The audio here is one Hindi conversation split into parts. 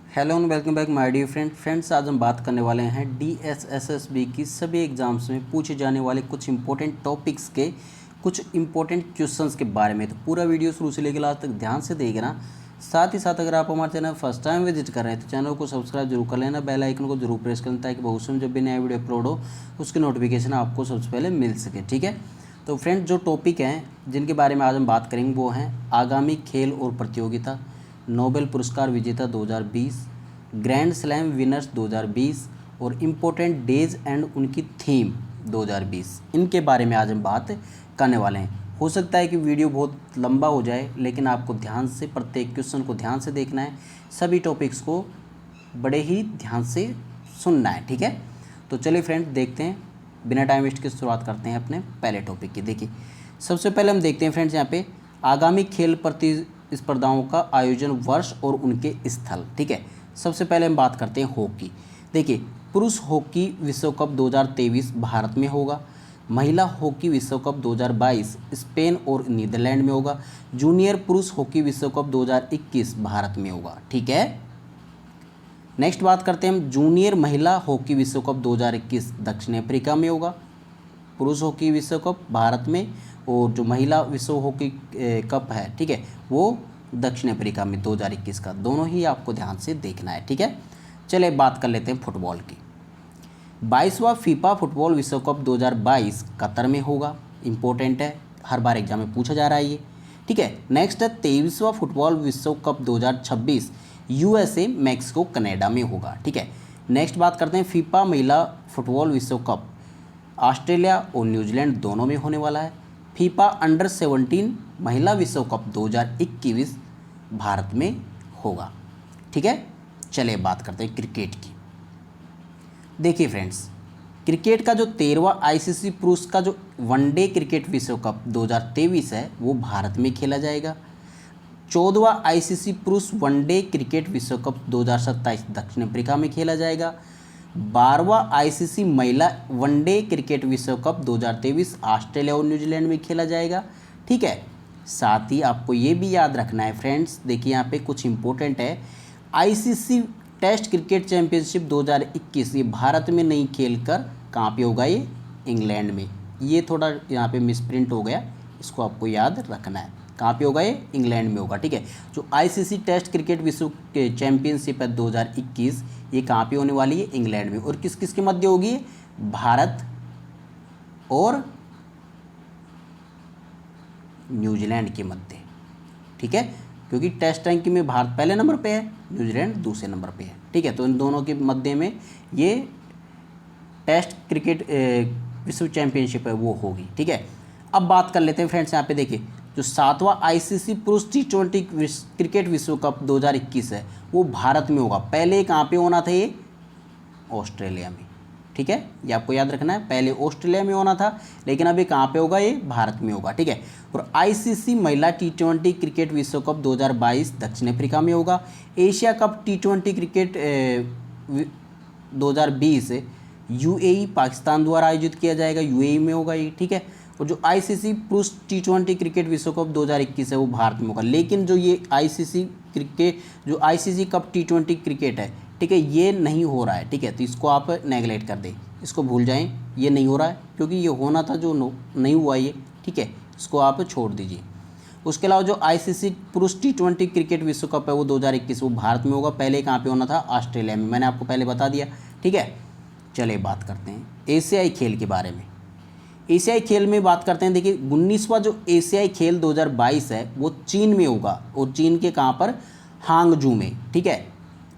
Hello and welcome back my dear friends आज हम बात करने वाले हैं DSSSB की सभी एग्जाम्स में पूछे जाने वाले कुछ इंपॉर्टेंट टॉपिक्स के कुछ इंपॉर्टेंट क्वेश्चंस के बारे में। तो पूरा वीडियो शुरू से लेकर लास्ट तक ध्यान से देखना। साथ ही साथ अगर आप हमारे चैनल फर्स्ट टाइम विजिट कर रहे हैं तो चैनल को सब्सक्राइब जरूर कर लेना, बेल आइकन को जरूर प्रेस कर लेना ताकि भविष्य में जब भी नया वीडियो अपलोड हो उसकी नोटिफिकेशन आपको सबसे पहले मिल सके। ठीक है, तो फ्रेंड्स जो टॉपिक हैं जिनके बारे में आज हम बात करेंगे वो हैं आगामी खेल और प्रतियोगिता, नोबेल पुरस्कार विजेता 2020, ग्रैंड स्लैम विनर्स 2020 और इम्पोर्टेंट डेज एंड उनकी थीम 2020। इनके बारे में आज हम बात करने वाले हैं। हो सकता है कि वीडियो बहुत लंबा हो जाए, लेकिन आपको ध्यान से प्रत्येक क्वेश्चन को ध्यान से देखना है, सभी टॉपिक्स को बड़े ही ध्यान से सुनना है। ठीक है, तो चलिए फ्रेंड्स देखते हैं, बिना टाइम वेस्ट के शुरुआत करते हैं अपने पहले टॉपिक की। देखिए सबसे पहले हम देखते हैं फ्रेंड्स यहाँ पे आगामी खेल प्रतिस्पर्धाओं का आयोजन वर्ष और उनके स्थल। ठीक है, सबसे पहले हम बात करते हैं हॉकी। देखिए पुरुष हॉकी विश्व कप 2023 भारत में होगा, महिला हॉकी विश्व कप 2022 स्पेन और नीदरलैंड में होगा, जूनियर पुरुष हॉकी विश्व कप 2021 भारत में होगा। ठीक है, नेक्स्ट बात करते हैं हम जूनियर महिला हॉकी विश्व कप 2021 दक्षिण अफ्रीका में होगा, पुरुष हॉकी विश्व कप भारत में और जो महिला विश्व हॉकी कप है, ठीक है, वो दक्षिण अफ्रीका में 2021 का। दोनों ही आपको ध्यान से देखना है। ठीक है, चलिए बात कर लेते हैं फुटबॉल की। 22वां फीफा फुटबॉल विश्व कप 2022 कतर में होगा, इंपॉर्टेंट है, हर बार एग्जाम में पूछा जा रहा है ये। ठीक है, नेक्स्ट है 23वां फुटबॉल विश्व कप 2026 USA मैक्सिको कनाडा में होगा। ठीक है, नेक्स्ट बात करते हैं फीफा महिला फुटबॉल विश्व कप ऑस्ट्रेलिया और न्यूजीलैंड दोनों में होने वाला है। फीफा अंडर 17 महिला विश्व कप 2021 भारत में होगा। ठीक है, चलिए बात करते हैं क्रिकेट की। देखिए फ्रेंड्स, क्रिकेट का जो 13वां ICC पुरुष का जो वनडे क्रिकेट विश्व कप 2023 है वो भारत में खेला जाएगा। 14वां ICC पुरुष वनडे क्रिकेट विश्व कप 2027 दक्षिण अफ्रीका में खेला जाएगा। 12वां ICC महिला वनडे क्रिकेट विश्व कप 2023 ऑस्ट्रेलिया और न्यूजीलैंड में खेला जाएगा। ठीक है, साथ ही आपको ये भी याद रखना है फ्रेंड्स, देखिए यहाँ पे कुछ इंपॉर्टेंट है, ICC टेस्ट क्रिकेट चैंपियनशिप 2021 ये भारत में नहीं खेलकर कहाँ पे होगा, ये इंग्लैंड में। ये थोड़ा यहाँ पे मिसप्रिंट हो गया, इसको आपको याद रखना है, कहाँ पे होगा, ये इंग्लैंड में होगा। ठीक है, जो ICC टेस्ट क्रिकेट विश्व के चैंपियनशिप है 2021 ये कहाँ पे होने वाली है, इंग्लैंड में। और किस किस के मध्य होगी, भारत और न्यूजीलैंड के मध्य। ठीक है, क्योंकि टेस्ट रैंकिंग में भारत पहले नंबर पे है, न्यूजीलैंड दूसरे नंबर पे है। ठीक है, तो इन दोनों के मध्य में ये टेस्ट क्रिकेट विश्व चैंपियनशिप है वो होगी। ठीक है, अब बात कर लेते हैं फ्रेंड्स, यहाँ पे देखिए जो 7वां ICC पुरुष T20 क्रिकेट विश्व कप 2021 है वो भारत में होगा। पहले कहाँ पे होना था, ये ऑस्ट्रेलिया में। ठीक है, ये आपको याद रखना है, पहले ऑस्ट्रेलिया में होना था, लेकिन अभी कहाँ पे होगा, ये भारत में होगा। ठीक है, और ICC महिला T20 क्रिकेट विश्व कप 2022 दक्षिण अफ्रीका में होगा। Asia cup T20 cricket 2020 UAE Pakistan द्वारा आयोजित किया जाएगा, UAE में होगा ये। ठीक है, और जो ICC पुरुष T20 क्रिकेट विश्व कप 2021 है वो भारत में होगा। लेकिन जो ये ICC कप T20 क्रिकेट है, ठीक है, ये नहीं हो रहा है। ठीक है, तो इसको आप नेगलेक्ट कर दें, इसको भूल जाएं, ये नहीं हो रहा है क्योंकि ये होना था जो नहीं हुआ ये। ठीक है, इसको आप छोड़ दीजिए। उसके अलावा जो ICC पुरुष T20 क्रिकेट विश्व कप है वो 2021 वो भारत में होगा, पहले कहाँ पे होना था, ऑस्ट्रेलिया में, मैंने आपको पहले बता दिया। ठीक है, चलिए बात करते हैं एशियाई खेल के बारे में। एशियाई खेल में बात करते हैं, देखिए 19वां जो एशियाई खेल 2022 है वो चीन में होगा, और चीन के कहाँ पर, हांगजू में। ठीक है,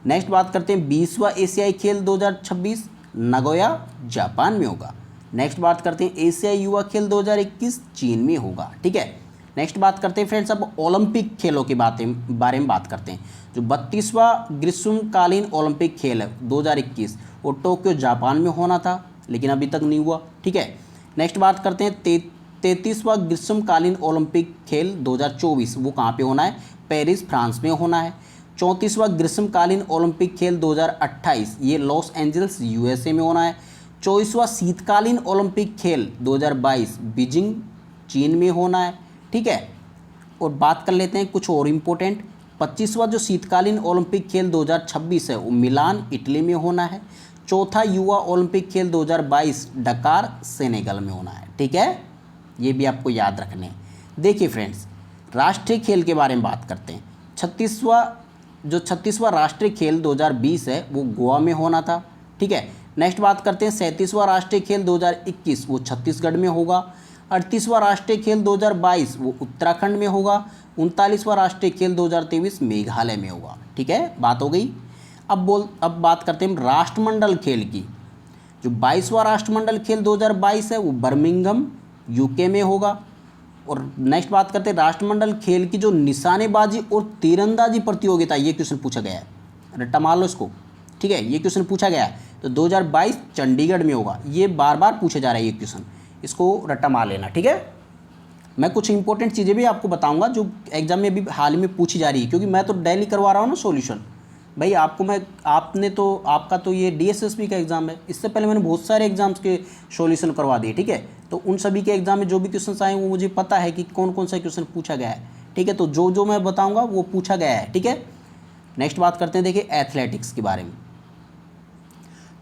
नेक्स्ट बात करते हैं 20वां एशियाई खेल 2026 नगोया जापान में होगा। नेक्स्ट बात करते हैं एशियाई युवा खेल 2021 चीन में होगा। ठीक है, नेक्स्ट बात करते हैं फ्रेंड्स, अब ओलंपिक खेलों के बारे में बात करते हैं। जो 32वां ग्रीष्मकालीन ओलंपिक खेल है 2021 वो टोक्यो जापान में होना था, लेकिन अभी तक नहीं हुआ। ठीक है, नेक्स्ट बात करते हैं 33वां ग्रीष्मकालीन ओलंपिक खेल 2024 वो कहाँ पे होना है, पेरिस फ्रांस में होना है। 34वां ग्रीष्मकालीन ओलंपिक खेल 2028 ये लॉस एंजल्स USA में होना है। 24वां शीतकालीन ओलंपिक खेल 2022 बीजिंग चीन में होना है। ठीक है, और बात कर लेते हैं कुछ और इम्पोर्टेंट 25वां जो शीतकालीन ओलंपिक खेल 2026 है वो मिलान इटली में होना है। चौथा युवा ओलंपिक खेल 2022 डकार सेनेगल में होना है। ठीक है, ये भी आपको याद रखने हैं। देखिए फ्रेंड्स, राष्ट्रीय खेल के बारे में बात करते हैं। 36वां राष्ट्रीय खेल 2020 है वो गोवा में होना था। ठीक है, नेक्स्ट बात करते हैं 37वां राष्ट्रीय खेल 2021 वो छत्तीसगढ़ में होगा। 38वां राष्ट्रीय खेल 2022 वो उत्तराखंड में होगा। 39वां राष्ट्रीय खेल 2023 मेघालय में होगा। ठीक है, बात हो गई। अब बात करते हैं राष्ट्रमंडल खेल की। जो 22वां राष्ट्रमंडल खेल 2022 है वो बर्मिंघम यूके में होगा। और नेक्स्ट बात करते हैं राष्ट्रमंडल खेल की जो निशानेबाजी और तीरंदाजी प्रतियोगिता, ये क्वेश्चन पूछा गया है, रट्टा मार लो इसको। ठीक है, ये क्वेश्चन पूछा गया है तो 2022 चंडीगढ़ में होगा। ये बार बार पूछा जा रहा है ये क्वेश्चन, इसको रट्टा मार लेना। ठीक है, मैं कुछ इंपॉर्टेंट चीज़ें भी आपको बताऊंगा जो एग्जाम में भी हाल में पूछी जा रही है, क्योंकि मैं तो डेली करवा रहा हूँ ना सॉल्यूशन। भाई आपका तो ये DSSB का एग्ज़ाम है, इससे पहले मैंने बहुत सारे एग्जाम्स के सॉल्यूशन करवा दिए। ठीक है, तो उन सभी के एग्जाम में जो भी क्वेश्चन आए वो मुझे पता है कि कौन कौन सा क्वेश्चन पूछा गया है। ठीक है, तो जो जो मैं बताऊंगा वो पूछा गया है। ठीक है, नेक्स्ट बात करते हैं, देखिए एथलेटिक्स के बारे में।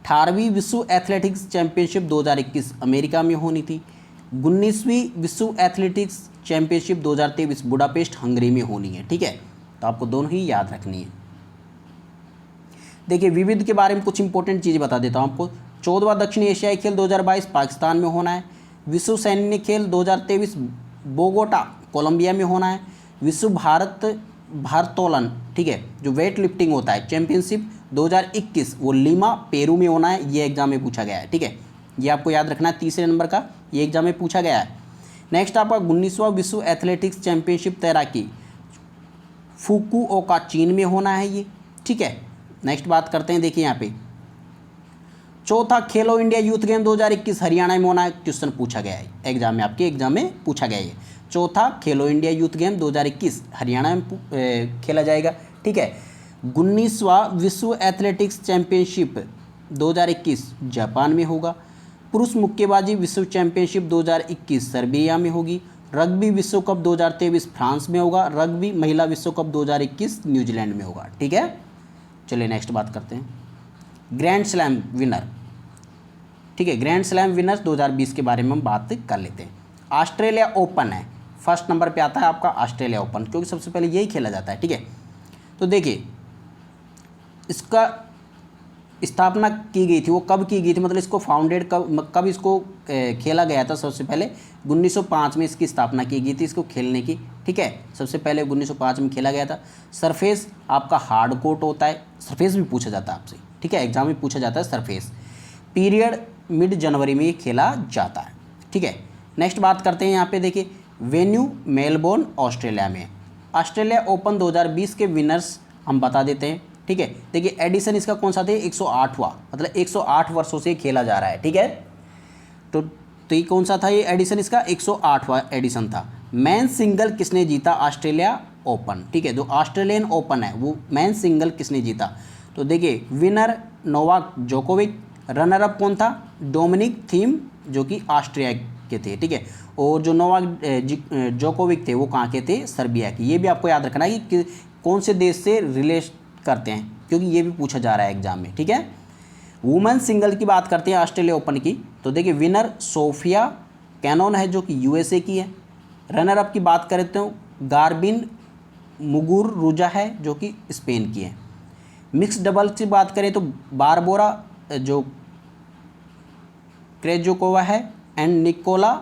18वीं विश्व एथलेटिक्स चैंपियनशिप 2021 अमेरिका में होनी थी। 19वीं विश्व एथलेटिक्स चैंपियनशिप 2023 बुडापेस्ट हंगरी में होनी है। ठीक है, तो आपको दोनों ही याद रखनी है। देखिए विविध के बारे में कुछ इंपॉर्टेंट चीज़ें बता देता हूँ आपको। 14वां दक्षिण एशियाई खेल 2022 पाकिस्तान में होना है। विश्व सैन्य खेल 2023 बोगोटा कोलंबिया में होना है। विश्व भारोत्तोलन, ठीक है, जो वेट लिफ्टिंग होता है चैंपियनशिप 2021 वो लीमा पेरू में होना है। ये एग्जाम में पूछा गया है। ठीक है, ये आपको याद रखना है, तीसरे नंबर का ये एग्जाम में पूछा गया है। नेक्स्ट आपका 19वां विश्व एथलेटिक्स चैंपियनशिप तैराकी फुकुओका चीन में होना है ये। ठीक है, नेक्स्ट बात करते हैं, देखिए यहाँ पे चौथा खेलो इंडिया यूथ गेम 2021 हरियाणा में होना है। क्वेश्चन पूछा गया है एग्जाम में, आपके एग्जाम में पूछा गया है। चौथा खेलो इंडिया यूथ गेम 2021 हरियाणा में खेला जाएगा। ठीक है, 19वां विश्व एथलेटिक्स चैंपियनशिप 2021 जापान में होगा। पुरुष मुक्केबाजी विश्व चैंपियनशिप 2021 सर्बिया में होगी। रग्बी विश्व कप 2023 फ्रांस में होगा। रग्बी महिला विश्व कप 2021 न्यूजीलैंड में होगा। ठीक है, चलिए नेक्स्ट बात करते हैं ग्रैंड स्लैम विनर। ठीक है, ग्रैंड स्लैम विनर्स 2020 के बारे में हम बात कर लेते हैं। ऑस्ट्रेलिया ओपन है, फर्स्ट नंबर पे आता है आपका ऑस्ट्रेलिया ओपन, क्योंकि सबसे पहले यही खेला जाता है। ठीक है, तो देखिए इसका स्थापना की गई थी, वो कब की गई थी, मतलब इसको फाउंडेड कब इसको खेला गया था। सबसे पहले 1905 में इसकी स्थापना की गई थी इसको खेलने की। ठीक है, सबसे पहले 1905 में खेला गया था। सरफेस आपका हार्ड कोर्ट होता है, सरफेस भी पूछा जाता है आपसे। ठीक है, एग्जाम में पूछा जाता है सरफेस। पीरियड मिड जनवरी में खेला जाता है। ठीक है, नेक्स्ट बात करते हैं, यहाँ पे देखिए वेन्यू मेलबोर्न ऑस्ट्रेलिया में। ऑस्ट्रेलिया ओपन 2020 के विनर्स हम बता देते हैं। ठीक है, देखिए एडिशन इसका कौन सा था, 108वां, मतलब 108 वर्षों से खेला जा रहा है। ठीक है, तो ये कौन सा था, ये एडिशन इसका 108वां एडिशन था। मैन सिंगल किसने जीता ऑस्ट्रेलिया ओपन। ठीक है, जो ऑस्ट्रेलियन ओपन है वो मैन सिंगल किसने जीता, तो देखिए winner Novak Djokovic. Runner up कौन था, डोमिनिक थीम जो कि ऑस्ट्रिया के थे। ठीक है, और जो नोवाक जोकोविक थे वो कहाँ के थे, सर्बिया के। ये भी आपको याद रखना है कि कौन से देश से रिलेट करते हैं, क्योंकि ये भी पूछा जा रहा है एग्जाम में। ठीक है, वुमेन सिंगल की बात करते हैं ऑस्ट्रेलिया ओपन की, तो देखिए विनर सोफिया कैनोन है जो कि यूएसए की है। रनर अप की बात करें तो गार्बिन मुगुरुजा है जो कि स्पेन की है। मिक्स डबल की बात करें तो बारबोरा जो क्रेजोकोवा है एंड निकोला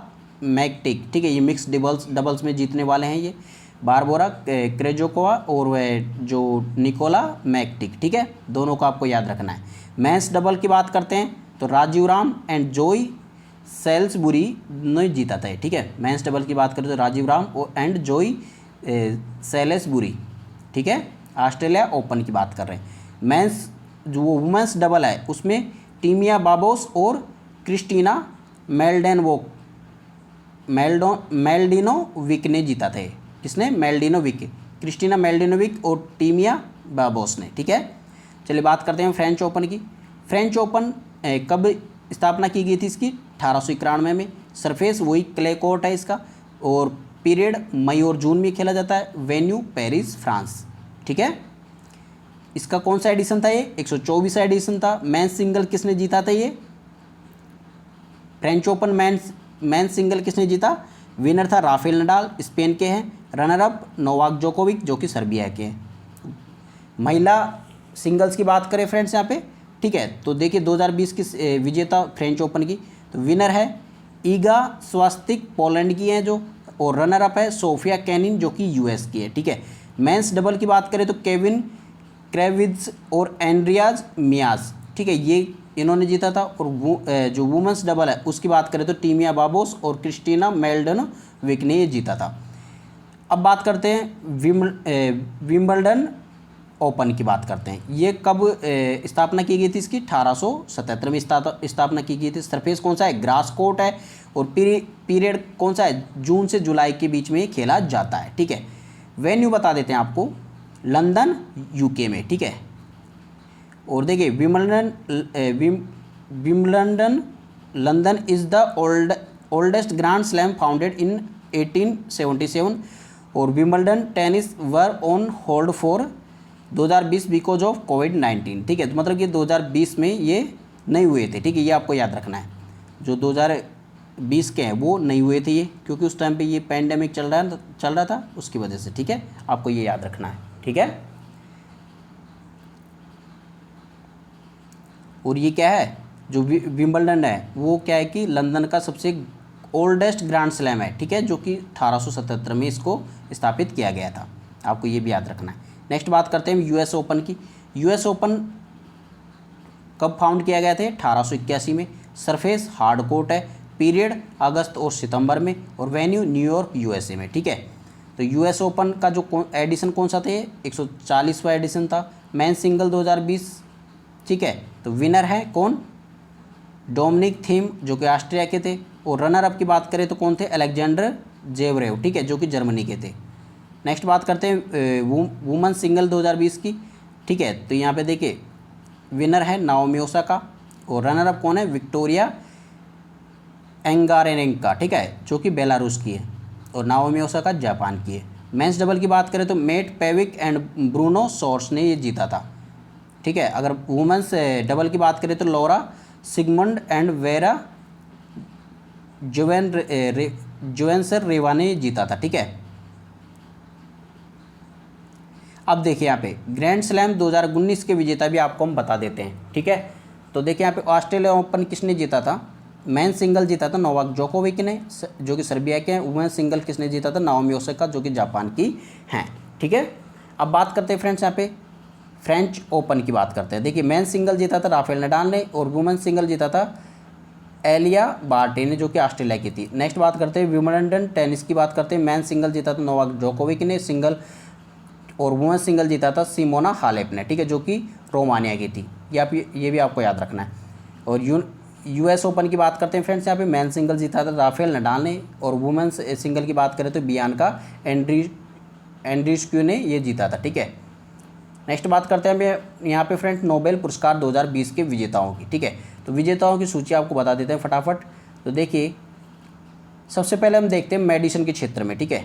मैकटिक। ठीक है, ये मिक्स डबल्स में जीतने वाले हैं ये बारबोरा क्रेजोकोवा और वह जो निकोला मैकटिक। ठीक है, दोनों को आपको याद रखना है। मेंस डबल की बात करते हैं तो राजीव राम एंड जोई सेल्सबुरी ने जीता था। ठीक है, मेंस डबल की बात करें तो राजीव राम एंड जोई सेलेसबुरी। ठीक है, ऑस्ट्रेलिया ओपन की बात कर रहे हैं। मेंस जो वुमेंस डबल है उसमें टीमिया बाबोस और क्रिस्टीना मेल्डिनोविक ने जीता था। किसने, मेल्डिनोविक, क्रिस्टीना मेल्डिनोविक और टीमिया बाबोस ने। ठीक है, चलिए बात करते हैं फ्रेंच ओपन की। फ्रेंच ओपन कब स्थापना की गई थी इसकी, 1891 में। सरफेस वही क्ले कोर्ट है इसका, और पीरियड मई और जून में खेला जाता है। Venue Paris France. ठीक है। इसका कौन सा एडिशन था, ये 124वां एडिशन था। मेंस सिंगल किसने जीता था, ये फ्रेंच ओपन मेंस सिंगल किसने जीता, विनर था राफेल नडाल, स्पेन के हैं। रनर अप नोवाक जोकोविक जो कि सर्बिया के हैं। महिला सिंगल्स की बात करें फ्रेंड्स यहाँ पे, ठीक है, तो देखिए 2020 की विजेता फ्रेंच ओपन की, तो विनर है ईगा स्वास्तिक पोलैंड की हैं जो, और रनर अप है सोफिया केनिन जो कि यूएस की है, ठीक है। मेंस डबल की बात करें तो केविन क्रेविट्ज और एंड्रियाज मियाज, ठीक है, ये इन्होंने जीता था। और जो वुमेंस डबल है उसकी बात करें तो टीमिया बाबोस और क्रिस्टीना मेल्डनविक ने ये जीता था। अब बात करते हैं विंबलडन ओपन की बात करते हैं। ये कब स्थापना की गई थी इसकी, 1877 में स्थापना की गई थी। सरफेस कौन सा है, ग्रास कोर्ट है, और पीरियड कौन सा है, जून से जुलाई के बीच में ये खेला जाता है, ठीक है। वेन्यू बता देते हैं आपको, लंदन यूके में, ठीक है। और देखिए Wimbledon London is the oldest grand slam founded in 1877, और Wimbledon tennis was on hold for 2020 because of कोविड-19, ठीक है। तो मतलब कि 2020 में ये नहीं हुए थे, ठीक है, ये आपको याद रखना है। जो 2020 के हैं वो नहीं हुए थे ये, क्योंकि उस टाइम पे ये पैंडेमिक चल रहा था उसकी वजह से, ठीक है, आपको ये याद रखना है, ठीक है। और ये क्या है, जो विंबलडन है वो क्या है कि लंदन का सबसे ओल्डेस्ट ग्रैंड स्लैम है, ठीक है, जो कि 1877 में इसको स्थापित किया गया था, आपको ये भी याद रखना है। नेक्स्ट बात करते हैं यूएस ओपन की। यूएस ओपन कब फाउंड किया गया था, 1881 में। सरफेस हार्ड कोर्ट है, पीरियड अगस्त और सितंबर में, और वेन्यू न्यूयॉर्क यूएसए में, ठीक है। तो यूएस ओपन का जो एडिशन कौन सा था, 140वां एडिशन था। मेन सिंगल 2020, ठीक है। तो विनर है कौन, डोमिनिक थीम जो कि ऑस्ट्रिया के थे, और रनर अप की बात करें तो कौन थे, अलेक्जेंडर जेवरेव, ठीक है, जो कि जर्मनी के थे। नेक्स्ट बात करते हैं वुमेन सिंगल 2020 की, ठीक है। तो यहाँ पे देखिए विनर है नाओमी ओसाका, और रनर अप कौन है, विक्टोरिया एंगारेनेंका, ठीक है, जो कि बेलारूस की है, और नाओमी ओसाका जापान की है। मेंस डबल की बात करें तो Mate Pavic and Bruno Soares ने ये जीता था, ठीक है। अगर वुमेंस डबल की बात करें तो लौरा सिगमंड एंड वेरा जोवेंसर रेवा ने जीता था, ठीक है। अब देखिए यहाँ पे ग्रैंड स्लैम 2019 के विजेता भी आपको हम बता देते हैं, ठीक है। तो देखिए यहाँ पे ऑस्ट्रेलिया ओपन किसने जीता था, मेन सिंगल जीता था नोवाक जोकोविक ने जो कि सर्बिया के हैं। वुमेन सिंगल किसने जीता था, नाओमी ओसाका जो कि जापान की हैं, ठीक है। अब बात करते हैं फ्रेंड्स यहाँ पे फ्रेंच ओपन की बात करते हैं। देखिए मेन सिंगल जीता था राफेल नडाल ने, और वुमेन सिंगल जीता था एलिया बार्टी ने जो कि ऑस्ट्रेलिया की थी। नेक्स्ट बात करते हैं विंबलडन टेनिस की बात करते हैं। मेन सिंगल जीता था नोवाक जोकोविक ने सिंगल, और वुमेन सिंगल जीता था सिमोना हालेप ने, ठीक है, जो कि रोमानिया की थी। ये भी आपको याद रखना है। और यूएस ओपन की बात करते हैं फ्रेंड्स, यहाँ पे मेन सिंगल जीता था राफेल नडाल ने, और वुमेन सिंगल की बात करें तो बियांका एंड्रीस्क्यू ने ये जीता था, ठीक है। नेक्स्ट बात करते हैं यहाँ पे फ्रेंड्स नोबेल पुरस्कार 2020 के विजेताओं की, ठीक है। तो विजेताओं की सूची आपको बता देते हैं फटाफट। तो देखिए सबसे पहले हम देखते हैं मेडिसिन के क्षेत्र में, ठीक है,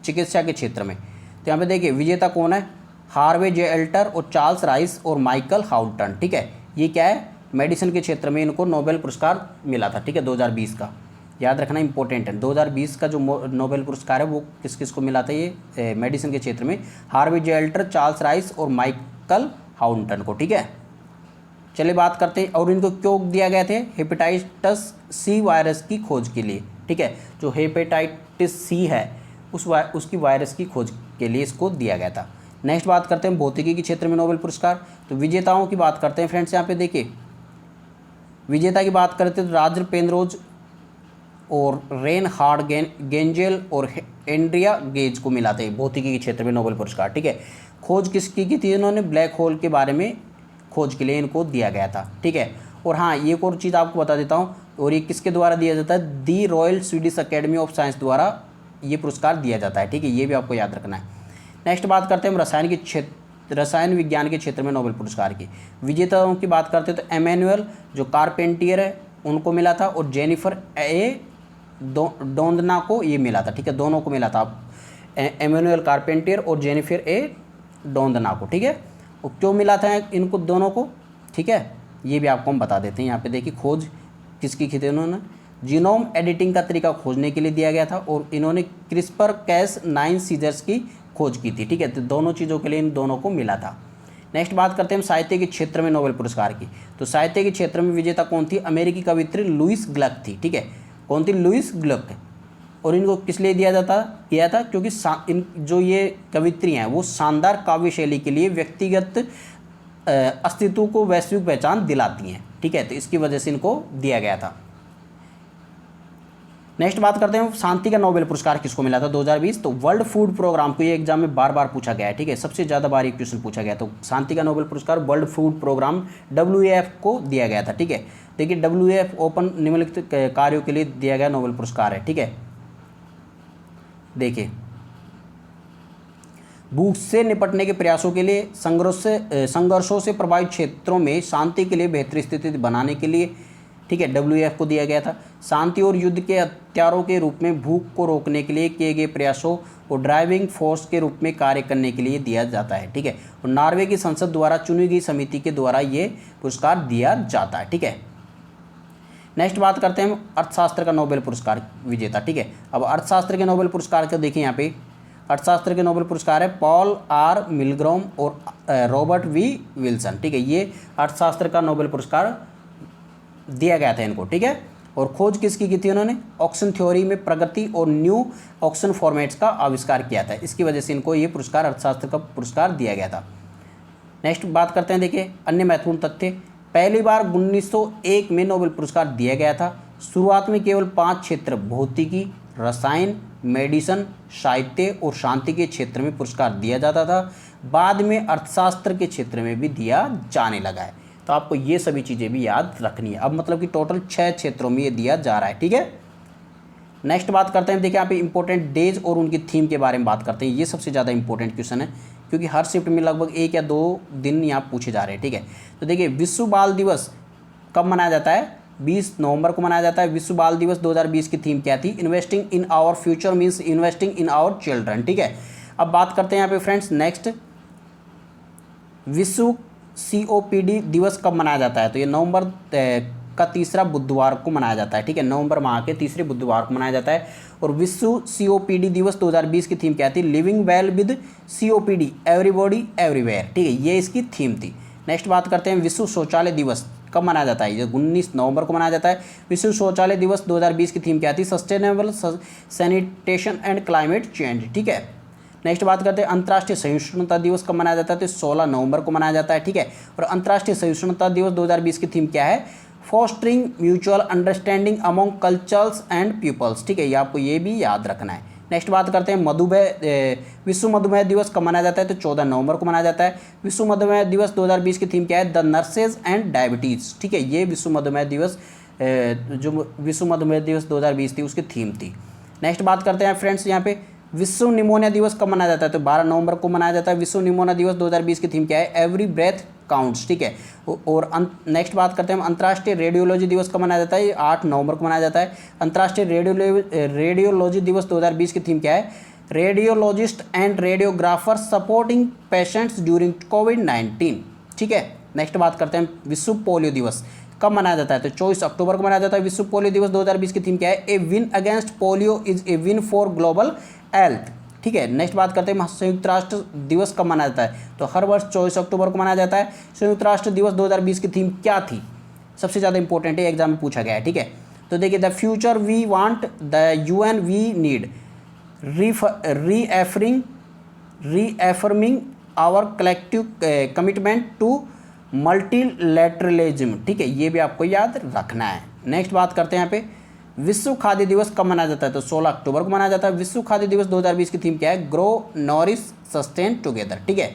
चिकित्सा के क्षेत्र में। तो यहाँ पे देखिए विजेता कौन है, हार्वे जे एल्टर और चार्ल्स राइस और माइकल हाउटन, ठीक है। ये क्या है, मेडिसिन के क्षेत्र में इनको नोबेल पुरस्कार मिला था, ठीक है, 2020 का। याद रखना इंपॉर्टेंट है, 2020 का जो नोबेल पुरस्कार है वो किस किस को मिला था, ये मेडिसिन के क्षेत्र में हार्वे जे एल्टर, चार्ल्स राइस और माइकल हाउटन को, ठीक है। चलिए बात करते हैं, और इनको क्यों दिया गया थे, हेपेटाइटिस सी वायरस की खोज के लिए, ठीक है। जो हेपेटाइटिस सी है उसकी वायरस की खोज के लिए इसको दिया गया था। नेक्स्ट बात करते हैं भौतिकी के क्षेत्र में नोबेल पुरस्कार। तो विजेताओं की बात करते हैं फ्रेंड्स, यहाँ पे देखिए विजेता की बात करते हैं तो राजर पेनरोज और रेन हार्ड गेंजेल और एंड्रिया गेज को मिला था भौतिकी के क्षेत्र में नोबेल पुरस्कार, ठीक है। खोज किसकी की थी इन्होंने, ब्लैक होल के बारे में खोज के लिए इनको दिया गया था, ठीक है। और हाँ एक और चीज़ आपको बता देता हूँ, और ये किसके द्वारा दिया जाता है, the royal Swedish academy of science द्वारा ये पुरस्कार दिया जाता है, ठीक है, ये भी आपको याद रखना है। नेक्स्ट बात करते हैं हम रसायन विज्ञान के क्षेत्र में नोबेल पुरस्कार की। विजेताओं की बात करते हैं तो एमैनुअल जो कारपेंटियर है उनको मिला था, और जेनिफर ए डोंदना को ये मिला था, ठीक है, दोनों को मिला था, एमैनुअल कारपेंटियर और जेनिफर ए डोंदना को, ठीक है। और क्यों मिला था इनको दोनों को, ठीक है, ये भी आपको हम बता देते हैं। यहाँ पे देखिए खोज किसकी की थी इन्होंने, जीनोम एडिटिंग का तरीका खोजने के लिए दिया गया था, और इन्होंने क्रिस्पर कैस 9 सीजर्स की खोज की थी, ठीक है। तो दोनों चीज़ों के लिए इन दोनों को मिला था। नेक्स्ट बात करते हैं हम साहित्य के क्षेत्र में नोबेल पुरस्कार की। तो साहित्य के क्षेत्र में विजेता कौन थी, अमेरिकी कवित्री लुइस ग्लक थी, ठीक है। कौन थी, लुइस ग्लक। और इनको किस लिए दिया था, क्योंकि इन जो ये कवित्री हैं वो शानदार काव्य शैली के लिए व्यक्तिगत अस्तित्व को वैश्विक पहचान दिलाती हैं, ठीक है। तो इसकी वजह से इनको दिया गया था। नेक्स्ट बात करते हैं शांति का नोबेल पुरस्कार किसको मिला था 2020। तो वर्ल्ड फूड प्रोग्राम को ये एग्जाम में बार बार पूछा गया है, ठीक है, सबसे ज़्यादा बार ये क्वेश्चन पूछा गया। तो शांति का नोबेल पुरस्कार वर्ल्ड फूड प्रोग्राम WEF को दिया गया था, ठीक है। देखिए WEF ओपन निम्नलिखित कार्यों के लिए दिया गया नोबेल पुरस्कार है, ठीक है। देखिए भूख से निपटने के प्रयासों के लिए, संघर्षों से प्रभावित क्षेत्रों में शांति के लिए बेहतर स्थिति बनाने के लिए, ठीक है, WEF को दिया गया था। शांति और युद्ध के हथियारों के रूप में भूख को रोकने के लिए किए गए प्रयासों और ड्राइविंग फोर्स के रूप में कार्य करने के लिए दिया जाता है, ठीक है। और नॉर्वे की संसद द्वारा चुनी गई समिति के द्वारा ये पुरस्कार दिया जाता है, ठीक है। नेक्स्ट बात करते हैं अर्थशास्त्र का नोबेल पुरस्कार विजेता, ठीक है। अब अर्थशास्त्र के नोबेल पुरस्कार को देखिए, यहाँ पे अर्थशास्त्र के नोबेल पुरस्कार है पॉल आर मिलग्रोम और रॉबर्ट वी विल्सन, ठीक है। ये अर्थशास्त्र का नोबेल पुरस्कार दिया गया था इनको, ठीक है। और खोज किसकी की थी उन्होंने, ऑक्शन थ्योरी में प्रगति और न्यू ऑक्शन फॉर्मेट्स का आविष्कार किया था, इसकी वजह से इनको ये पुरस्कार अर्थशास्त्र का पुरस्कार दिया गया था। नेक्स्ट बात करते हैं, देखिए अन्य महत्वपूर्ण तथ्य। पहली बार 1901 में नोबेल पुरस्कार दिया गया था। शुरुआत में केवल 5 क्षेत्र भौतिकी, रसायन, मेडिसिन, साहित्य और शांति के क्षेत्र में पुरस्कार दिया जाता था। बाद में अर्थशास्त्र के क्षेत्र में भी दिया जाने लगा है। तो आपको ये सभी चीज़ें भी याद रखनी है। अब मतलब कि टोटल 6 क्षेत्रों में ये दिया जा रहा है, ठीक है। नेक्स्ट बात करते हैं, देखिए यहाँ पे इंपॉर्टेंट डेज और उनकी थीम के बारे में बात करते हैं। ये सबसे ज़्यादा इंपॉर्टेंट क्वेश्चन है, क्योंकि हर शिफ्ट में लगभग 1 या 2 दिन यहाँ पूछे जा रहे हैं, ठीक है। तो देखिए विश्व बाल दिवस कब मनाया जाता है, 20 नवंबर को मनाया जाता है। विश्व बाल दिवस 2020 की थीम क्या थी, investing in our future means investing in our children, ठीक है। अब बात करते हैं यहाँ पे फ्रेंड्स नेक्स्ट, विश्व COPD दिवस कब मनाया जाता है। तो ये नवंबर का तीसरा बुधवार को मनाया जाता है, ठीक है। नवंबर माह के तीसरे बुधवार को मनाया जाता है। और विश्व COPD दिवस 2020 की थीम क्या थी, living well with COPD everybody everywhere, ठीक है, ये इसकी थीम थी। नेक्स्ट बात करते हैं विश्व शौचालय दिवस कब मनाया जाता है, ये 19 नवंबर को मनाया जाता है। विश्व शौचालय दिवस 2020 की थीम क्या थी, sustainable sanitation and climate change, ठीक है। नेक्स्ट बात करते हैं अंतर्राष्ट्रीय सहिष्णुता दिवस कब मनाया जाता है, तो 16 नवंबर को मनाया जाता है, ठीक है। और अंतर्राष्ट्रीय सहिष्णुता दिवस 2020 की थीम क्या है, fostering mutual understanding among cultures and peoples, ठीक है, ये आपको ये भी याद रखना है। नेक्स्ट बात करते हैं विश्व मधुमेह दिवस कब मनाया जाता है, तो 14 नवंबर को मनाया जाता है। विश्व मधुमेह दिवस 2020 की थीम क्या है, द नर्सेज एंड डायबिटीज़, ठीक है, ये विश्व मधुमेह दिवस जो विश्व मधुमेह दिवस 2020 थी उसकी थीम थी। नेक्स्ट बात करते हैं फ्रेंड्स यहाँ पे विश्व निमोनिया दिवस कब मनाया जाता है, तो 12 नवंबर को मनाया जाता है। विश्व निमोनिया दिवस 2020 की थीम क्या है, एवरी ब्रेथ काउंट्स, ठीक है। और नेक्स्ट बात करते हैं अंतर्राष्ट्रीय रेडियोलॉजी दिवस कब मनाया जाता है, 8 नवंबर को मनाया जाता है। अंतर्राष्ट्रीय रेडियोलॉजी दिवस 2020 की थीम क्या है, radiologist and radiographer supporting patients during कोविड-19, ठीक है। नेक्स्ट बात करते हैं विश्व पोलियो दिवस कब मनाया जाता है, तो 24 अक्टूबर को मनाया जाता है। विश्व पोलियो दिवस 2020 की थीम क्या है, a win against polio is a win for global health, ठीक है। नेक्स्ट बात करते हैं संयुक्त राष्ट्र दिवस कब मनाया जाता है, तो हर वर्ष 24 अक्टूबर को मनाया जाता है। संयुक्त राष्ट्र दिवस 2020 की थीम क्या थी, सबसे ज़्यादा इंपॉर्टेंट है, एग्जाम में पूछा गया है, ठीक है। तो देखिए the future we want the UN we need reaffirming our collective commitment to multilateralism, ठीक है, ये भी आपको याद रखना है। नेक्स्ट बात करते हैं यहाँ पे विश्व खाद्य दिवस कब मनाया जाता है, तो 16 अक्टूबर को मनाया जाता है। विश्व खाद्य दिवस 2020 की थीम क्या है, ग्रो नॉरिश सस्टेन टुगेदर, ठीक है।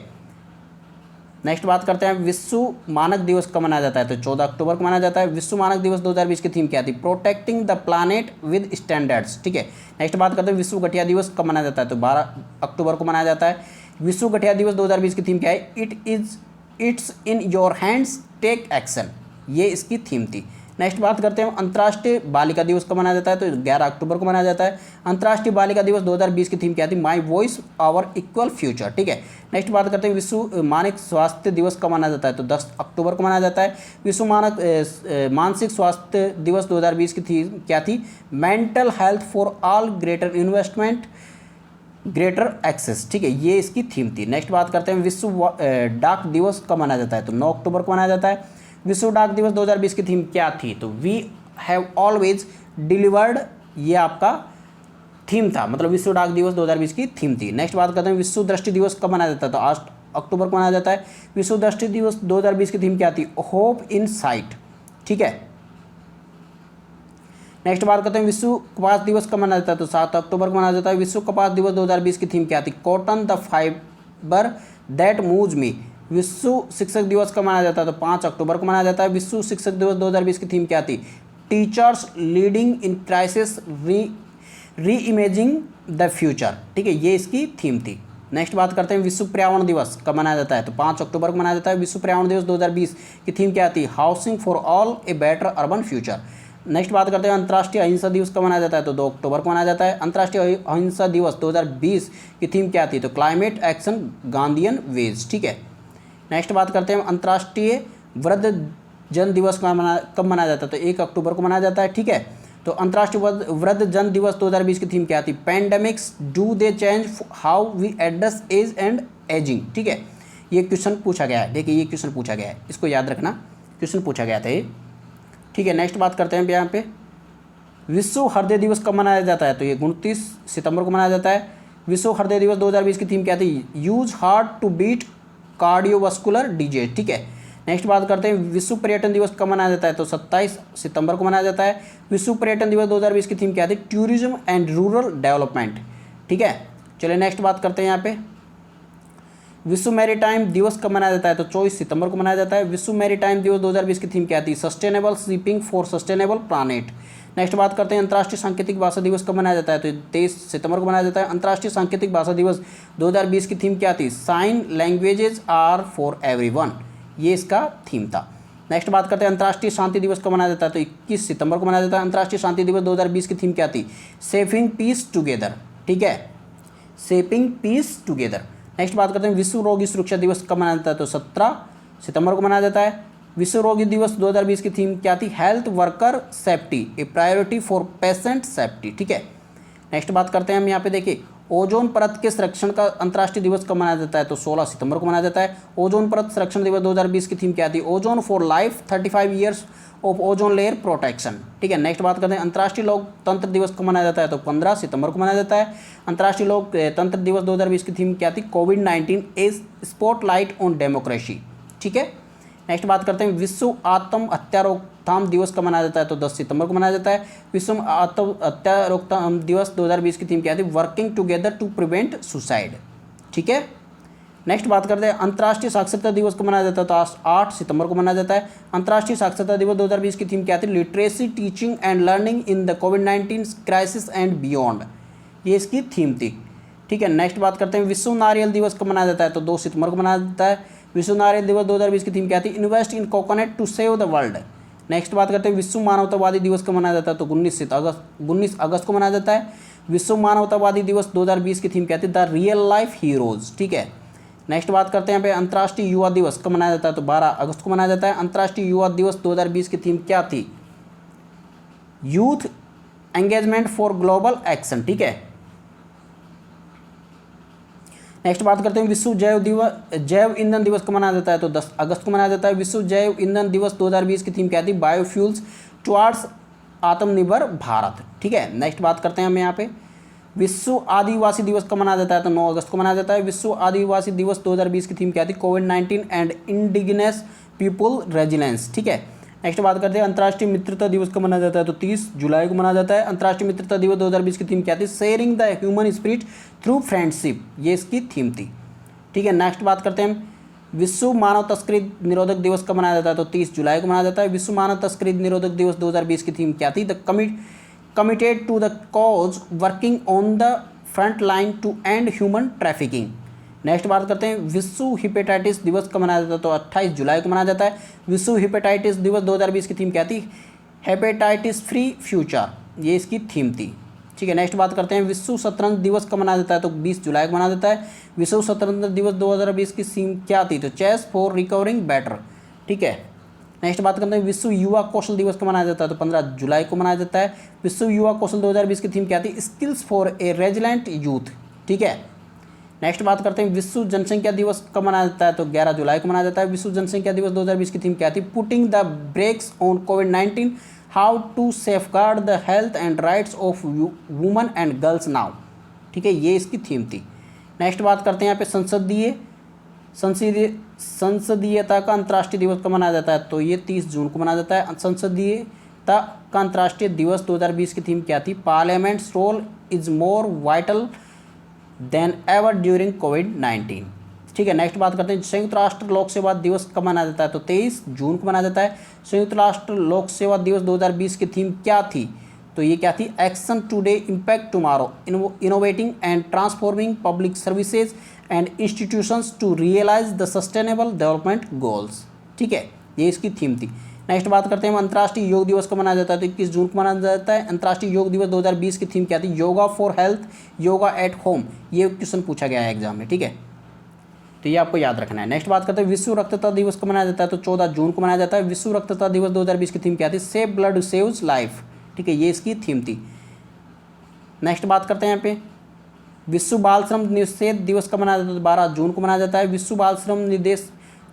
नेक्स्ट बात करते हैं विश्व मानक दिवस कब मनाया जाता है, तो 14 अक्टूबर को मनाया जाता है। विश्व मानक दिवस 2020 की थीम क्या थी, protecting the planet with standards, ठीक है। नेक्स्ट बात करते हैं विश्व गठिया दिवस कब मनाया जाता है, तो 12 अक्टूबर को मनाया जाता है। विश्व गठिया दिवस 2020 की थीम क्या है, it's in your hands take action, ये इसकी थीम थी। नेक्स्ट बात करते हैं अंतर्राष्ट्रीय बालिका दिवस कब मनाया जाता है, तो 11 अक्टूबर को मनाया जाता है। अंतर्राष्ट्रीय बालिका दिवस 2020 की थीम क्या थी, my voice our equal future, ठीक है। नेक्स्ट बात करते हैं विश्व मानसिक स्वास्थ्य दिवस कब मनाया जाता है, तो 10 अक्टूबर को मनाया जाता है। विश्व मानसिक स्वास्थ्य दिवस 2020 की थीम क्या थी, mental health for all, greater investment, greater access, ठीक है, ये इसकी थीम थी। नेक्स्ट बात करते हैं विश्व डाक दिवस कब मनाया जाता है, तो 9 अक्टूबर को मनाया जाता है। विश्व डाक दिवस 2020 की थीम क्या थी, तो वी हैव ऑलवेज डिलीवर्ड, ये आपका थीम था, मतलब विश्व डाक दिवस 2020 की थीम थी। नेक्स्ट बात करते हैं विश्व दृष्टि दिवस कब मनाया जाता है, तो 8 अक्टूबर को मनाया जाता है। विश्व दृष्टि दिवस 2020 की थीम क्या थी, होप इन साइट, ठीक है। नेक्स्ट बात करते हैं विश्व कपास दिवस कब मनाया जाता है, तो 7 अक्टूबर को मनाया जाता है। विश्व कपास दिवस 2020 की थीम क्या थी, cotton the fibre that moves me. विश्व शिक्षक दिवस कब मनाया जाता है, तो 5 अक्टूबर को मनाया जाता है। विश्व शिक्षक दिवस 2020 की थीम क्या थी, टीचर्स लीडिंग इन क्राइसिस, री इमेजिंग द फ्यूचर, ठीक है, ये इसकी थीम थी। नेक्स्ट बात करते हैं विश्व पर्यावरण दिवस कब मनाया जाता है, तो 5 अक्टूबर को मनाया जाता है। विश्व पर्यावरण दिवस 2020 की थीम क्या थी, housing for all a better urban future. Next बात करते हैं अंतर्राष्ट्रीय अहिंसा दिवस कब मनाया जाता है, तो 2 अक्टूबर को मनाया जाता है। अंतर्राष्ट्रीय अहिंसा दिवस 2020 की थीम क्या थी, तो क्लाइमेट एक्शन गांधीयन वेज, ठीक है। नेक्स्ट बात करते हैं अंतर्राष्ट्रीय वृद्ध जन दिवस कब मनाया जाता है, तो 1 अक्टूबर को मनाया जाता है, ठीक है। तो अंतर्राष्ट्रीय वृद्ध जन दिवस 2020 की थीम क्या थी, pandemics do they change how we address age and aging, ठीक है। ये क्वेश्चन पूछा गया है, देखिए ये क्वेश्चन पूछा गया है, इसको याद रखना, क्वेश्चन पूछा गया था ये, ठीक है। नेक्स्ट बात करते हैं यहाँ पे विश्व हृदय दिवस कब मनाया जाता है, तो ये 29 सितंबर को मनाया जाता है। विश्व हृदय दिवस 2020 की थीम क्या थी, use heart to beat cardiovascular disease, ठीक है। नेक्स्ट बात करते हैं विश्व पर्यटन दिवस कब मनाया जाता है, तो 27 सितंबर को मनाया जाता है। विश्व पर्यटन दिवस 2020 की थीम क्या थी, टूरिज्म एंड रूरल डेवलपमेंट, ठीक है। चलिए नेक्स्ट बात करते हैं यहाँ पे विश्व मैरीटाइम दिवस कब मनाया जाता है, तो 24 सितंबर को मनाया जाता है। विश्व मैरीटाइम दिवस 2020 की थीम क्या थी, sustainable shipping for sustainable planet. Next बात करते हैं अंतर्राष्ट्रीय सांकेतिक भाषा दिवस कब मनाया जाता है, तो 23 सितंबर को मनाया जाता है। अंतर्राष्ट्रीय सांकेतिक भाषा दिवस 2020 की थीम क्या थी, sign languages are for everyone, ये इसका थीम था। नेक्स्ट बात करते हैं अंतर्राष्ट्रीय शांति दिवस कब मनाया जाता है, तो 21 सितंबर को मनाया जाता है। अंतर्राष्ट्रीय शांति दिवस 2020 की थीम क्या थी, सेविंग पीस टुगेदर, ठीक है, सेविंग पीस टुगेदर। नेक्स्ट बात करते हैं विश्व रोगी सुरक्षा दिवस कब मनाया जाता है, तो 17 सितंबर को मनाया जाता है। विश्व रोगी दिवस 2020 की थीम क्या थी, health worker safety, A priority for patient safety, ठीक है। नेक्स्ट बात करते हैं हम यहाँ पे देखिए ओजोन परत के संरक्षण का अंतर्राष्ट्रीय दिवस कब मनाया जाता है, तो 16 सितंबर को मनाया जाता है। ओजोन परत संरक्षण दिवस 2020 की थीम क्या थी, ozone for life, 35 years of ozone layer protection, ठीक है। नेक्स्ट बात करते हैं अंतर्राष्ट्रीय लोकतंत्र दिवस कब मनाया जाता है, तो 15 सितंबर को मनाया जाता है। अंतर्राष्ट्रीय लोकतंत्र दिवस 2020 की थीम क्या थी, कोविड-19 इज स्पॉटलाइट ऑन डेमोक्रेसी, ठीक है। नेक्स्ट बात करते हैं विश्व आत्महत्या रोकथाम दिवस कब मनाया जाता है, तो 10 सितंबर को मनाया जाता है। विश्व आत्महत्या रोकथाम दिवस 2020 की थीम क्या थी, working together to prevent suicide, ठीक है। नेक्स्ट बात करते हैं अंतर्राष्ट्रीय साक्षरता दिवस को मनाया जाता है, तो 8 सितंबर को मनाया जाता है। अंतर्राष्ट्रीय साक्षरता दिवस 2020 की थीम क्या थी, literacy teaching and learning in the covid crisis and beyond, ये इसकी थीम थी, ठीक है। नेक्स्ट बात करते हैं विश्व नारियल दिवस कब मनाया जाता है, तो 2 सितंबर को मनाया जाता है। विश्व नारियल दिवस 2020 की थीम क्या थी, invest in coconut to save the world. Next बात करते हैं विश्व मानवतावादी दिवस कब मनाया जाता है, तो 19 अगस्त को मनाया जाता है। विश्व मानवतावादी दिवस 2020 की थीम क्या थी, द रियल लाइफ हीरोज, ठीक है। नेक्स्ट बात करते हैं यहाँ पे अंतर्राष्ट्रीय युवा दिवस कब मनाया जाता है, तो 12 अगस्त को मनाया जाता है। अंतर्राष्ट्रीय युवा दिवस 2020 की थीम क्या थी, youth engagement for global action, ठीक है। नेक्स्ट बात करते हैं विश्व जैव ईंधन दिवस कब मनाया जाता है, तो 10 अगस्त को मनाया जाता है। विश्व जैव ईंधन दिवस 2020 की थीम क्या थी, बायोफ्यूल्स टुवार्ड्स आत्मनिर्भर भारत, ठीक है। नेक्स्ट बात करते हैं हम यहाँ पे विश्व आदिवासी दिवस कब मनाया जाता है, तो 9 अगस्त को मनाया जाता है। विश्व आदिवासी दिवस 2020 की थीम क्या थी, कोविड-19 एंड इंडिजिनस पीपुल रेजिलेंस, ठीक है। नेक्स्ट बात करते हैं अंतर्राष्ट्रीय मित्रता दिवस कब मनाया जाता है, तो 30 जुलाई को मनाया जाता है। अंतर्राष्ट्रीय मित्रता दिवस 2020 की थीम क्या थी, sharing the human spirit through friendship, ये इसकी थीम थी, ठीक है। नेक्स्ट बात करते हैं विश्व मानव तस्करी निरोधक दिवस कब मनाया जाता है, तो 30 जुलाई को मनाया जाता है। विश्व मानव तस्करी निरोधक दिवस 2020 की थीम क्या थी, the committed to the cause working on the front line to end human trafficking. Next बात करते हैं विश्व हिपेटाइटिस दिवस कब मनाया जाता है, तो 28 जुलाई को मनाया जाता है। विश्व हिपेटाइटिस दिवस 2020 की थीम क्या थी, हेपेटाइटिस फ्री फ्यूचर, ये इसकी थीम थी। ठीक है, नेक्स्ट बात करते हैं विश्व शतरंज दिवस कब मनाया जाता है, तो 20 जुलाई को मनाया जाता है। विश्व शतरंज दिवस 2020 की थीम क्या थी, तो चेस फॉर रिकवरिंग बेटर। ठीक है, नेक्स्ट बात करते हैं विश्व युवा कौशल दिवस कब मनाया जाता है, तो 15 जुलाई को मनाया जाता है। विश्व युवा कौशल 2020 की थीम क्या थी, skills for a resilient youth. ठीक है, नेक्स्ट बात करते हैं विश्व जनसंख्या दिवस कब मनाया जाता है, तो 11 जुलाई को मनाया जाता है। विश्व जनसंख्या दिवस 2020 की थीम क्या थी, पुटिंग द ब्रेक्स ऑन कोविड-19, how to safeguard the health and rights of women and girls now. ठीक है, ये इसकी थीम थी। नेक्स्ट बात करते हैं यहाँ पे संसदीयता का अंतर्राष्ट्रीय दिवस कब मनाया जाता है, तो ये 30 जून को मनाया जाता है। संसदीयता का अंतर्राष्ट्रीय दिवस 2020 की थीम क्या थी, parliament's role is more vital than ever during कोविड-19। ठीक है, नेक्स्ट बात करते हैं संयुक्त राष्ट्र लोक सेवा दिवस कब मनाया जाता है, तो 23 जून को मनाया जाता है। संयुक्त राष्ट्र लोक सेवा दिवस 2020 की थीम क्या थी, तो ये क्या थी, action today impact tomorrow, innovating and transforming public services and institutions to realise the sustainable development goals. ठीक है, ये इसकी थीम थी। नेक्स्ट बात करते हैं अंतर्राष्ट्रीय योग दिवस कब मनाया जाता है, तो 21 जून को मनाया जाता है। अंतर्राष्ट्रीय योग दिवस 2020 की थीम क्या थी, yoga for health, yoga at home. ये क्वेश्चन पूछा गया है एग्जाम में। ठीक है, तो ये आपको याद रखना है। नेक्स्ट बात करते हैं विश्व रक्तदाता दिवस कब मनाया जाता है, तो 14 जून को मनाया जाता है। विश्व रक्तदाता दिवस 2020 की थीम क्या थी, सेव ब्लड सेव्स लाइफ। ठीक है, ये इसकी थीम थी। नेक्स्ट बात करते हैं यहाँ पे विश्व बाल श्रम निषेध दिवस कब मनाया जाता है, 12 जून को मनाया जाता है। विश्व बाल श्रम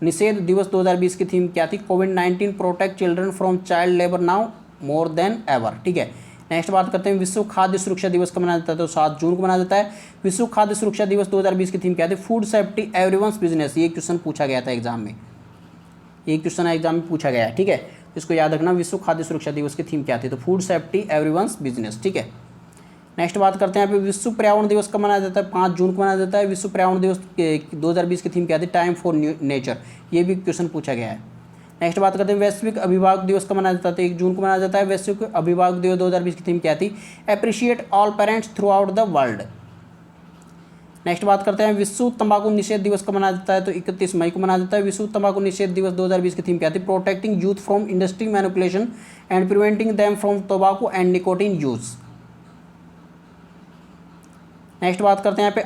निषेध दिवस 2020 की थीम क्या थी, कोविड-19 protect children from child labour now more than ever. ठीक है, नेक्स्ट बात करते हैं विश्व खाद्य सुरक्षा दिवस कब मनाया जाता है, तो 7 जून को मनाया जाता है। विश्व खाद्य सुरक्षा दिवस 2020 की थीम क्या थी, फूड सेफ्टी एवरीवन्स बिजनेस। ये क्वेश्चन पूछा गया था एग्जाम में, ये क्वेश्चन एग्जाम में पूछा गया है। ठीक है, इसको याद रखना, विश्व खाद्य सुरक्षा दिवस की थीम क्या थी, तो फूड सेफ्टी एवरीवन्स बिजनेस। ठीक है, नेक्स्ट बात करते हैं यहाँ पे विश्व पर्यावरण दिवस कब मनाया जाता है, 5 जून को मनाया जाता है। विश्व पर्यावरण दिवस 2020 की थीम क्या थी, टाइम फॉर नेचर। ये भी क्वेश्चन पूछा गया है। नेक्स्ट बात करते हैं वैश्विक अभिभावक दिवस कब मनाया जाता है, तो 1 जून को मनाया जाता है। वैश्विक अभिभावक दिवस 2020 की थीम क्या थी, appreciate all parents through out the world. Next बात करते हैं विश्व तंबाकू निषेध दिवस कब मनाया जाता है, तो 31 मई को मनाया जाता है। विश्व तंबाकू निषेध दिवस 2020 की थीम क्या थी, protecting youth from industry manipulation and preventing them from tobacco and nicotine use. Next बात करते हैं यहाँ पे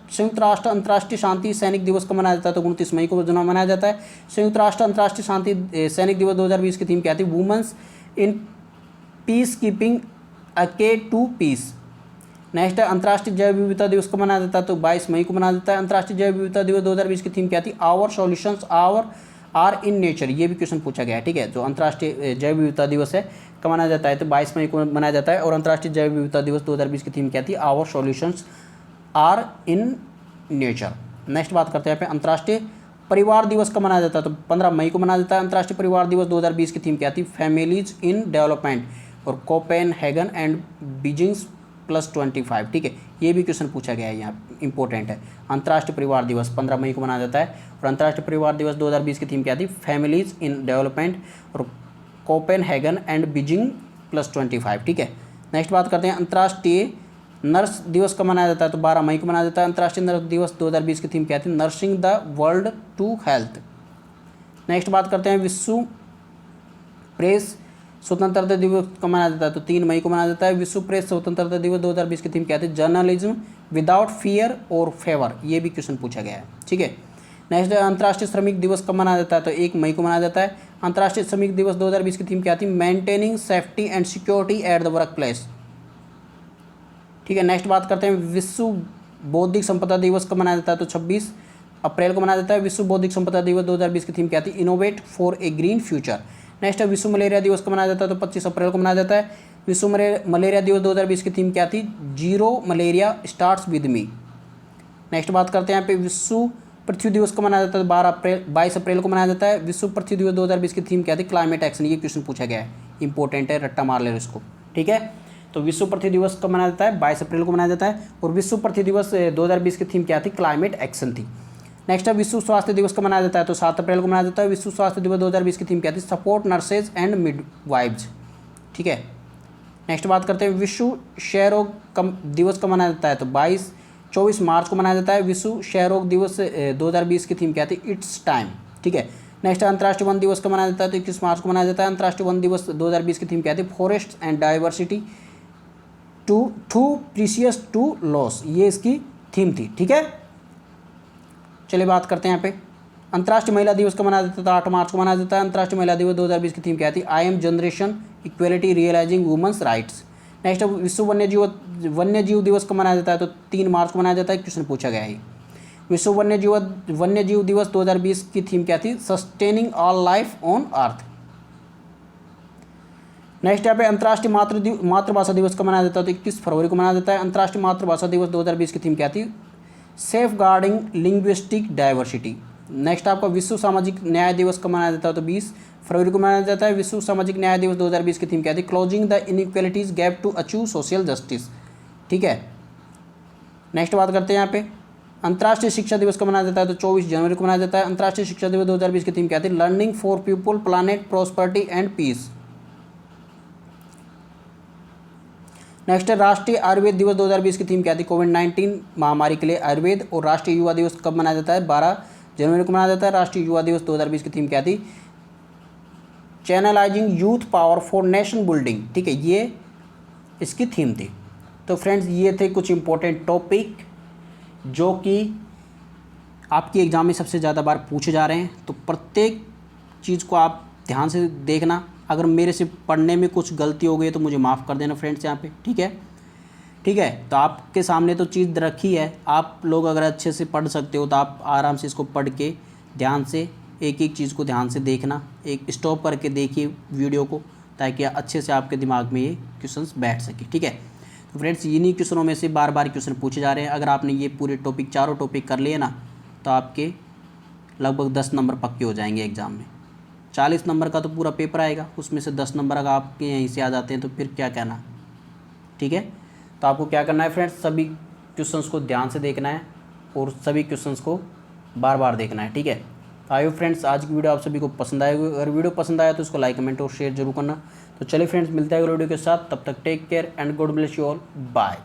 संयुक्त राष्ट्र अंतर्राष्ट्रीय शांति सैनिक दिवस कब मनाया जाता है, तो 29 मई को मनाया जाता है। संयुक्त राष्ट्र अंतर्राष्ट्रीय शांति सैनिक दिवस 2020 की थीम क्या थी, women's in peacekeeping a key to piece. Next है अंतर्राष्ट्रीय जैव विविधता दिवस कब मनाया जाता है, तो 22 मई को मनाया जाता है। अंतर्राष्ट्रीय जैव विविधता दिवस 2020 की थीम क्या थी, our solutions are in nature. ये भी क्वेश्चन पूछा गया है। ठीक है, जो अंतर्राष्ट्रीय जैव विविधता दिवस है कब मनाया जाता है, तो 22 मई को मनाया जाता है। और अंतर्राष्ट्रीय जैव विविधता दिवस 2020 की थीम क्या थी, our solutions are in nature. Next बात करते हैं यहाँ पे अंतर्राष्ट्रीय परिवार दिवस कब मनाया जाता है, तो 15 मई को मनाया जाता है। अंतर्राष्ट्रीय परिवार दिवस 2020 की थीम क्या थी, फैमिलीज इन डेवलपमेंट और कोपेनहेगन एंड बीजिंग्स +25। ठीक है, ये भी क्वेश्चन पूछा गया है, यहाँ इंपॉर्टेंट है। अंतर्राष्ट्रीय परिवार दिवस 15 मई को मनाया जाता है। और अंतर्राष्ट्रीय परिवार दिवस 2020 की थीम क्या थी, फैमिलीज इन डेवलपमेंट और कोपेनहेगन एंड बीजिंग +25। ठीक है, नेक्स्ट बात करते हैं अंतर्राष्ट्रीय नर्स दिवस कब मनाया जाता है, तो 12 मई को मनाया जाता है। अंतर्राष्ट्रीय नर्स दिवस 2020 की थीम क्या थी, nursing the world to health. Next बात करते हैं विश्व प्रेस स्वतंत्रता दिवस कब मनाया जाता है, तो 3 मई को मनाया जाता है। विश्व प्रेस स्वतंत्रता दिवस 2020 की थीम क्या थी, जर्नलिज्म विदाउट फियर और फेवर। ये भी क्वेश्चन पूछा गया है। ठीक है, नेक्स्ट अंतर्राष्ट्रीय श्रमिक दिवस कब मनाया जाता है, तो 1 मई को मनाया जाता है। अंतर्राष्ट्रीय श्रमिक दिवस 2020 की थीम क्या थी, maintaining safety and security at the work place. ठीक है, नेक्स्ट बात करते हैं विश्व बौद्धिक संपदा दिवस कब मनाया जाता है, तो 26 अप्रैल को मनाया जाता है। विश्व बौद्धिक संपदा दिवस 2020 की थीम क्या थी, innovate for a green future. Next है विश्व मलेरिया दिवस कब मनाया जाता है, तो 25 अप्रैल को मनाया जाता है। विश्व मलेरिया दिवस 2020 की थीम क्या थी, zero malaria starts with me. Next बात करते हैं यहाँ पे विश्व पृथ्वी दिवस को मनाया जाता है, 22 अप्रैल को मनाया जाता है। विश्व पृथ्वी दिवस 2020 की थीम क्या थी, क्लाइमेट एक्शन। ये क्वेश्चन पूछा गया है, इंपॉर्टेंट है, रट्टा मार ले इसको। ठीक है, तो विश्व पृथ्वी दिवस कब मनाया जाता है, 22 अप्रैल को मनाया जाता है। और विश्व पृथ्वी दिवस 2020 की थीम क्या थी, क्लाइमेट एक्शन थी। नेक्स्ट है विश्व स्वास्थ्य दिवस कब मनाया जाता है, तो 7 अप्रैल को मनाया जाता है। विश्व स्वास्थ्य दिवस 2020 की थीम क्या थी, सपोर्ट नर्सेज एंड मिडवाइव्स। ठीक है, नेक्स्ट बात करते हैं विश्व क्षय रोग दिवस कब मनाया जाता है, तो 24 मार्च को मनाया जाता है। विश्व क्षय रोग दिवस 2020 की थीम क्या थी, इट्स टाइम। ठीक है, नेक्स्ट अंतर्राष्ट्रीय वन दिवस कब मनाया जाता है, तो 21 मार्च को मनाया जाता है। अंतर्राष्ट्रीय वन दिवस 2020 की थीम क्या थी, forest and diversity too precious to loss, ये इसकी थीम थी। ठीक है, चलिए बात करते हैं यहाँ पे। अंतर्राष्ट्रीय महिला दिवस कब मनाया जाता है, 8 मार्च को मनाया जाता है। अंतर्राष्ट्रीय महिला दिवस 2020 की थीम क्या थी, I am generation equality realising women's rights. Next विश्व वन्यजीव दिवस कब मनाया जाता है, तो 3 मार्च को मनाया जाता है, क्वेश्चन पूछा गया है। विश्व वन्यजीव दिवस 2020 की थीम क्या थी, sustaining all life on earth. Next यहाँ पे अंतर्राष्ट्रीय मातृभाषा दिवस कब मनाया जाता है, तो 21 फरवरी को मनाया जाता है। अंतर्राष्ट्रीय मातृभाषा दिवस 2020 की थीम क्या थी, safeguarding linguistic diversity. Next आपका विश्व सामाजिक न्याय दिवस कब मनाया जाता है, तो 20 फरवरी को मनाया जाता है। विश्व सामाजिक न्याय दिवस 2020 की थीम क्या थी, closing the inequalities gap to achieve social justice. ठीक है, नेक्स्ट बात करते हैं यहाँ पे अंतर्राष्ट्रीय शिक्षा दिवस कब मनाया जाता है, तो 24 जनवरी को मनाया जाता है। अंतर्राष्ट्रीय शिक्षा दिवस 2020 की थीम क्या थी, learning for people planet prosperity and peace. Next है राष्ट्रीय आयुर्वेद दिवस 2020 की थीम क्या थी, कोविड-19 महामारी के लिए आयुर्वेद। और राष्ट्रीय युवा दिवस कब मनाया जाता है, 12 जनवरी को मनाया जाता है। राष्ट्रीय युवा दिवस 2020 की थीम क्या थी, channelising youth power for nation building. ठीक है, ये इसकी थीम थी। तो फ्रेंड्स ये थे कुछ इंपॉर्टेंट टॉपिक जो कि आपकी एग्ज़ाम में सबसे ज़्यादा बार पूछे जा रहे हैं। तो प्रत्येक चीज़ को आप ध्यान से देखना। अगर मेरे से पढ़ने में कुछ गलती हो गई तो मुझे माफ़ कर देना फ्रेंड्स यहाँ पे। ठीक है, ठीक है। तो आपके सामने तो चीज़ रखी है, आप लोग अगर अच्छे से पढ़ सकते हो तो आप आराम से इसको पढ़ के ध्यान से एक एक चीज़ को ध्यान से देखना, एक स्टॉप करके देखिए वीडियो को, ताकि अच्छे से आपके दिमाग में ये क्वेश्चंस बैठ सके। ठीक है, तो फ्रेंड्स इन्हीं क्वेश्चनों में से बार बार क्वेश्चन पूछे जा रहे हैं। अगर आपने ये पूरे टॉपिक चारों टॉपिक कर लिए ना तो आपके लगभग 10 नंबर पक्के हो जाएंगे एग्ज़ाम में। 40 नंबर का तो पूरा पेपर आएगा, उसमें से 10 नंबर अगर आपके यहीं से आ जाते हैं तो फिर क्या कहना। ठीक है, तो आपको क्या करना है फ्रेंड्स, सभी क्वेश्चंस को ध्यान से देखना है और सभी क्वेश्चंस को बार बार देखना है। ठीक है, तो आइए फ्रेंड्स आज की वीडियो आप सभी को पसंद आएगी। अगर वीडियो पसंद आया तो इसको लाइक कमेंट और शेयर जरूर करना। तो चलिए फ्रेंड्स मिलते हैं अगले वीडियो के साथ, तब तक take care and God bless you all, bye.